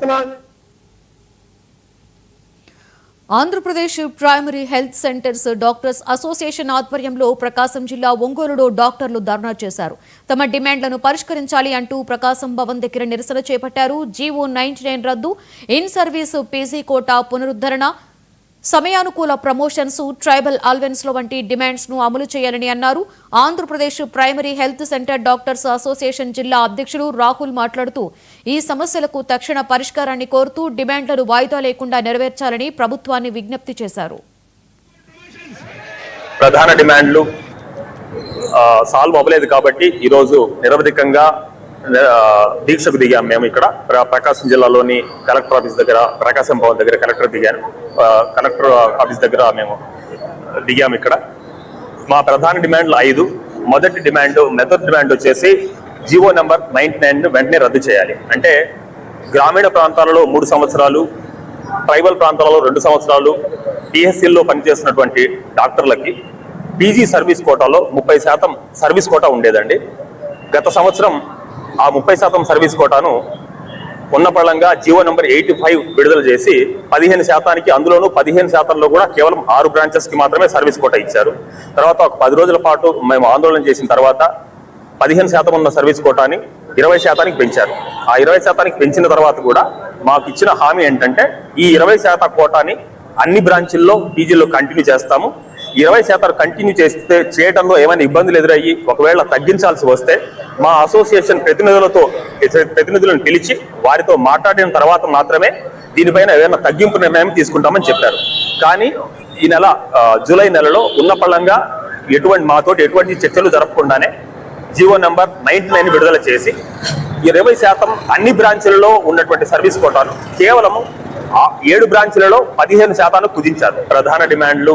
విత్తనాన్ని Andhra Pradesh primary health centres doctors association ఆధ్వర్యంలో ప్రకాశం జిల్లా ఒంగోలులో డాక్టర్లు ధర్నా చేశారు. తమ డిమాండ్లను పరిష్కరించాలి అంటూ ప్రకాశం భవన్ దగ్గర నిరసన చేపట్టారు. జీవో 99 రద్దు, ఇన్ సర్వీస్ పీజీ కోటా పునరుద్ధరణ, సమయానుకూల ప్రమోషన్స్, ట్రైబల్ అలవెన్స్ వంటి డిమాండ్స్ ను అమలు చేయాలని అన్నారు. Andhra Pradesh primary health centre doctors association జిల్లా అధ్యక్షుడు రాహుల్ మాట్లాడుతూ ఈ సమస్యలకు తక్షణ పరిష్కారాన్ని కోరుతూ డిమాండ్లను వాయిదా లేకుండా నెరవేర్చాలని ప్రభుత్వాన్ని విజ్ఞప్తి చేశారు. ప్రధాన డిమాండ్లు సాల్వ్ అవ్వలేదు కాబట్టి ఈరోజు నిరవధికంగా దీక్షకు దిగాం. మేము ఇక్కడ ప్రకాశం జిల్లాలోని కలెక్టర్ ఆఫీస్ దగ్గర, ప్రకాశం భవన్ దగ్గర కలెక్టర్ ఆఫీస్ దగ్గర మేము దిగాము. ఇక్కడ మా ప్రధాన డిమాండ్లు 5. మొదటి డిమాండ్ వచ్చేసి జీవో నెంబర్ 99 వెంటనే రద్దు చేయాలి. అంటే గ్రామీణ ప్రాంతాలలో 3 సంవత్సరాలు, ట్రైబల్ ప్రాంతాలలో 2 సంవత్సరాలు పిఎస్సీల్లో పనిచేస్తున్నటువంటి డాక్టర్లకి పీజీ సర్వీస్ కోటాలో 30% సర్వీస్ కోటా ఉండేదండి. గత సంవత్సరం ఆ 30% సర్వీస్ కోటాను ఉన్నపళంగా జీవో నెంబర్ 85 విడుదల చేసి 15%, అందులోనూ 15%లో కూడా కేవలం 6 బ్రాంచెస్కి మాత్రమే సర్వీస్ కోటా ఇచ్చారు. తర్వాత ఒక 10 రోజుల పాటు మేము ఆందోళన చేసిన తర్వాత 15% ఉన్న సర్వీస్ కోటాని 20%కి పెంచారు. ఆ 20%కి పెంచిన తర్వాత కూడా మాకు ఇచ్చిన హామీ ఏంటంటే ఈ 20% కోటాని అన్ని బ్రాంచుల్లో పీజీలో కంటిన్యూ చేస్తాము. 20% కంటిన్యూ చేయడంలో ఏమైనా ఇబ్బందులు ఎదురయ్యి ఒకవేళ తగ్గించాల్సి వస్తే మా అసోసియేషన్ ప్రతినిధులను పిలిచి వారితో మాట్లాడిన తర్వాత మాత్రమే దీనిపైన ఏదైనా తగ్గింపు నిర్ణయం తీసుకుంటామని చెప్పారు. కానీ ఈ నెల జూలై నెలలో ఉన్నపళంగా ఎటువంటి చర్చలు జరపకుండానే జీవో నెంబర్ 99 విడుదల చేసి 20% అన్ని బ్రాంచులలో ఉన్నటువంటి సర్వీస్ కోటాను కేవలం 7 బ్రాంచులలో 15% కుదించారు. ప్రధాన డిమాండ్లు